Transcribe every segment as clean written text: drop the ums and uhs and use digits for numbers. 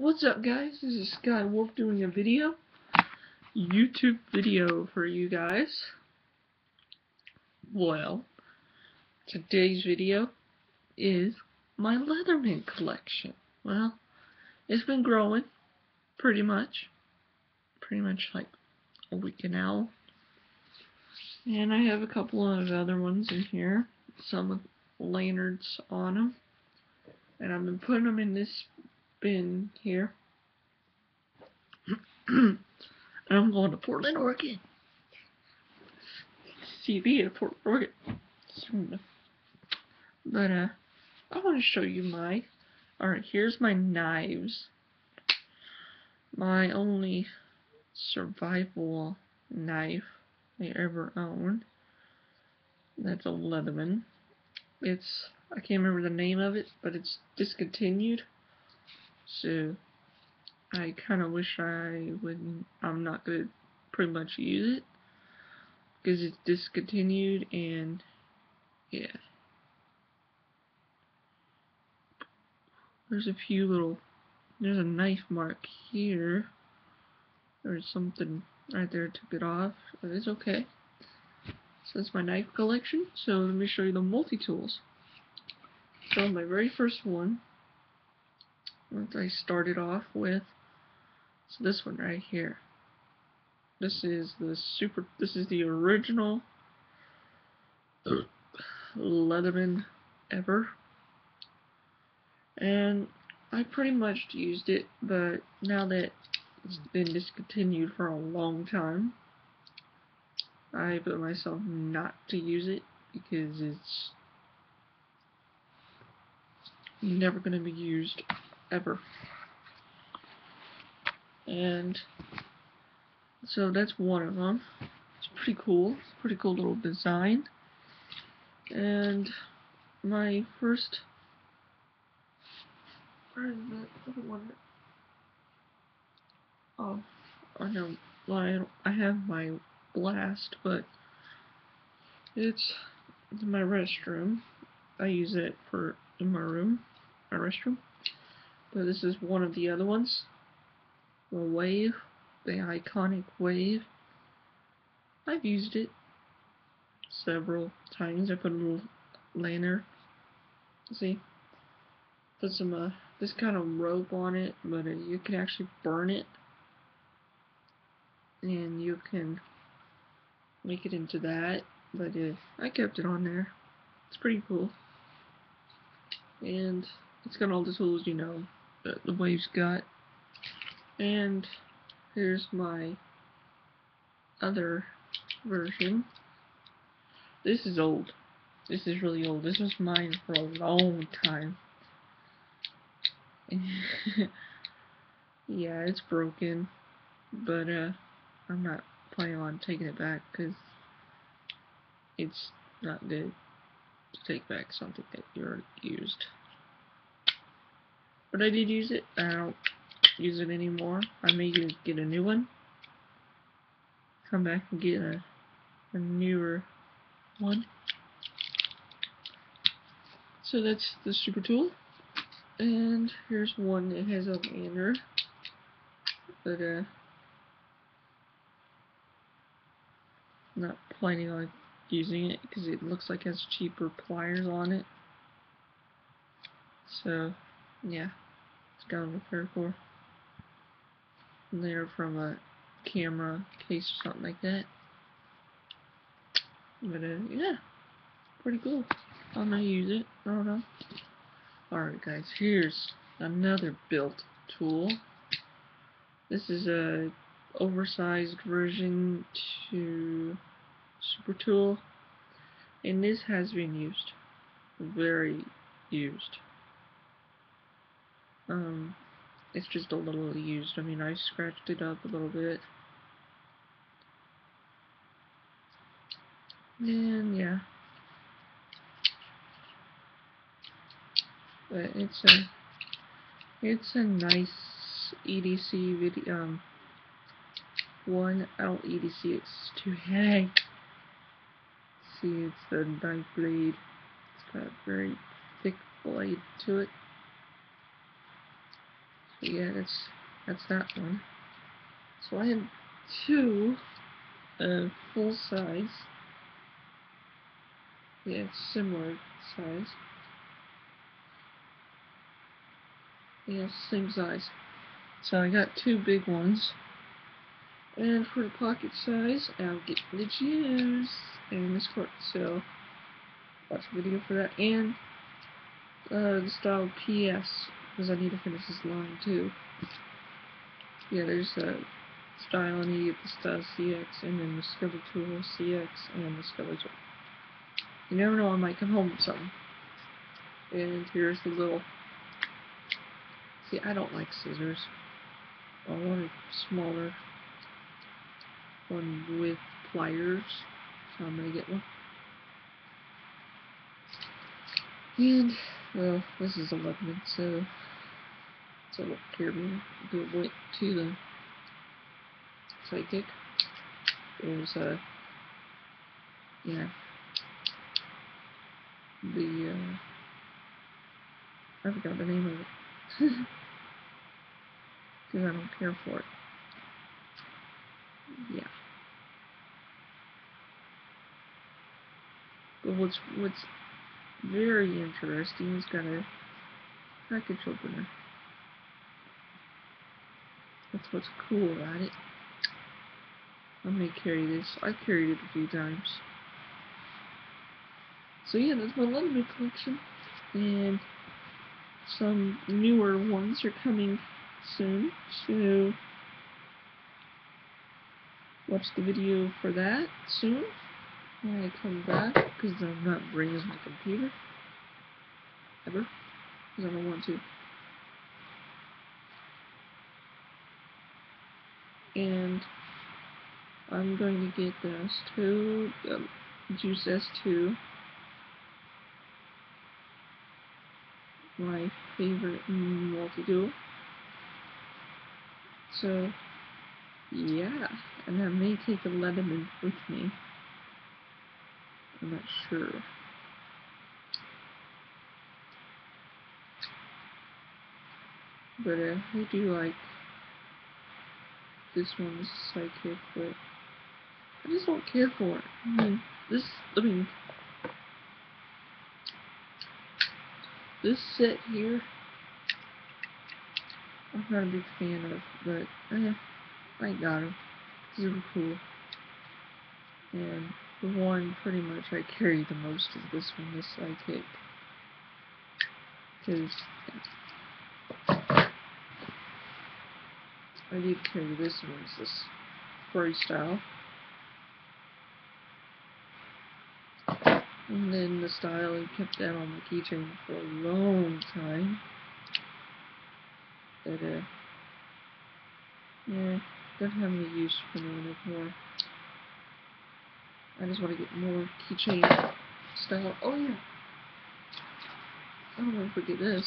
What's up, guys? This is Skywolf doing a YouTube video for you guys. Well, today's video is my leatherman collection. Well, it's been growing pretty much like a week now. And I have a couple of other ones in here, some with lanyards on them. And I've been putting them in this bin here. And I'm going to Portland, Oregon. CV at Portland, Oregon. Soon. But, I want to show you alright, here's my knives. My only survival knife I ever owned. That's a leatherman. I can't remember the name of it, but it's discontinued. So, I kind of wish I'm not going to pretty much use it. Because it's discontinued, and yeah. There's a knife mark here. There's something right there, took it off, but it's okay. So that's my knife collection. So let me show you the multi-tools. So my very first one, what I started off with, is this one right here. This is the original leatherman ever. And I pretty much used it, but now that it's been discontinued for a long time, I put myself not to use it because it's never going to be used ever. And so that's one of them. It's pretty cool. It's a pretty cool little design. And my first, where is the other one? Oh, I know. Well, I have my blast, but it's in my restroom. I use it in my room, my restroom. But this is one of the other ones. The Wave, the iconic Wave. I've used it several times. I put a little lanyard. See? Put some this kind of rope on it, but you can actually burn it, and you can make it into that. But I kept it on there. It's pretty cool, and it's got all the tools that the Wave's got. And here's my other version. This is old. This is really old. This was mine for a long time. Yeah, it's broken, but I'm not planning on taking it back because it's not good to take back something that you already used. But I did use it. I don't use it anymore. I may get a new one. Come back and get a newer one. So that's the super tool. And here's one that has a lanyard. But not planning on using it because it looks like it has cheaper pliers on it. So yeah, it's got a little paracord. And they're from a camera case or something like that. But yeah, pretty cool. I might use it. I don't know. Alright guys, here's another built tool. This is a oversized version to super tool, and this has been used. Very used. It's just a little used. I mean, I scratched it up a little bit. And yeah. But it's a nice EDC video one. I don't EDC, it's too heavy. See, it's the knife blade. It's got a very thick blade to it. But yeah, that's that one. So I had two full size. Yeah, it's similar size. Yeah, same size. So I got two big ones. And for the pocket size, I'll get the juice and this quart. So watch a video for that. And the style PS, because I need to finish this line too. Yeah, there's a style, and you get the style CX, and then the Skeletor CX, and the Skeletor. You never know, I might come home with something. And here's the little. See, I don't like scissors. I want a smaller one with pliers, so I'm gonna get one. And well, this is a leatherman, so it's a little carabiner. Good went to the sidekick. There's yeah, the I forgot the name of it because I don't care for it. Yeah. But what's very interesting is got a package opener. That's what's cool about it. I may carry this. I've carried it a few times. So yeah, that's my Leatherman collection. And some newer ones are coming soon. So watch the video for that soon when I come back, because I'm not bringing my computer ever, because I don't want to. And I'm going to get the Juice S2, my favorite multi-dual. So yeah, and I may take a Leatherman with me. I'm not sure. But I do like this one's sidekick, but I just don't care for it. I mean, this set here, I'm not a big fan of, but I got him. Super cool. And the one pretty much I carry the most is this one, this sidekick. Because I did carry this one, it's this furry style. And then the style, I kept that on my keychain for a long time. But yeah, don't have any use for me anymore. I just want to get more keychain style. Oh yeah, I don't want to forget this.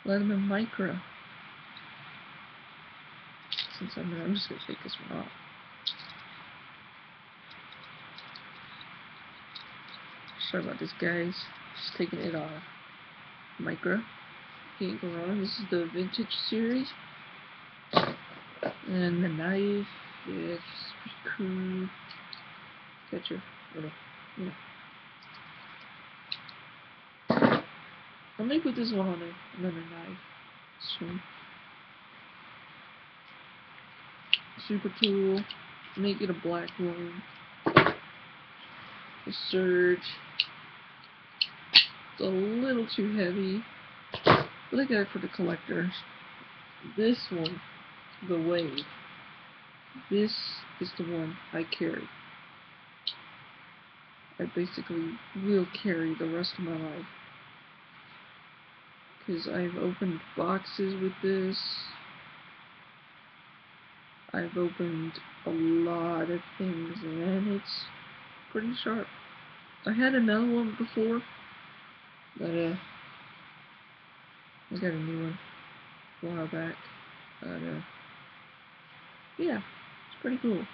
Leatherman Micro. Since I'm there, I'm just going to take this one off. Sorry about this, guys. Just taking it off. Micro. Can't go wrong. This is the vintage series. And the knife, yeah, it's pretty cool. Got your little, you know. I may put this one on another knife soon. Super cool. Make it a black one. The Surge. It's a little too heavy, but I got it for the collectors. This one, the Wave. This is the one I carry. I basically will carry the rest of my life. Because I've opened boxes with this. I've opened a lot of things, and it's pretty sharp. I had another one before, but I got a new one a while back. But yeah, it's pretty cool.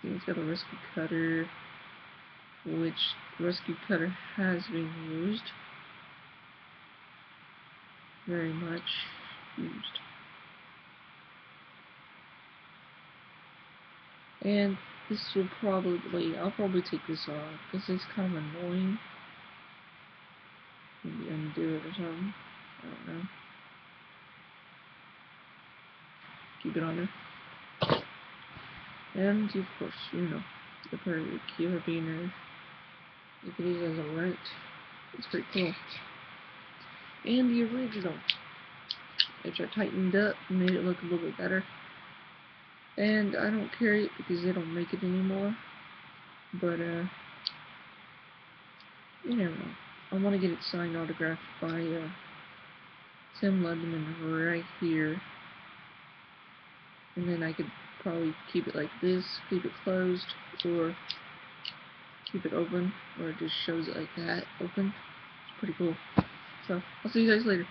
It's got a rescue cutter, which the rescue cutter has been used very much. used. And this will probably, I'll probably take this off because it's kind of annoying. Maybe undo it or something. I don't know. Keep it on there. And of course, you know, the part of the carabiner. Look at these as a wrench. It's pretty cool. And the original, which I tightened up and made it look a little bit better. And I don't carry it because they don't make it anymore. But you never know. I want to get it signed, autographed by Tim Leatherman right here. And then I could probably keep it like this, keep it closed, or keep it open, or it just shows it like that, open. It's pretty cool. So, I'll see you guys later.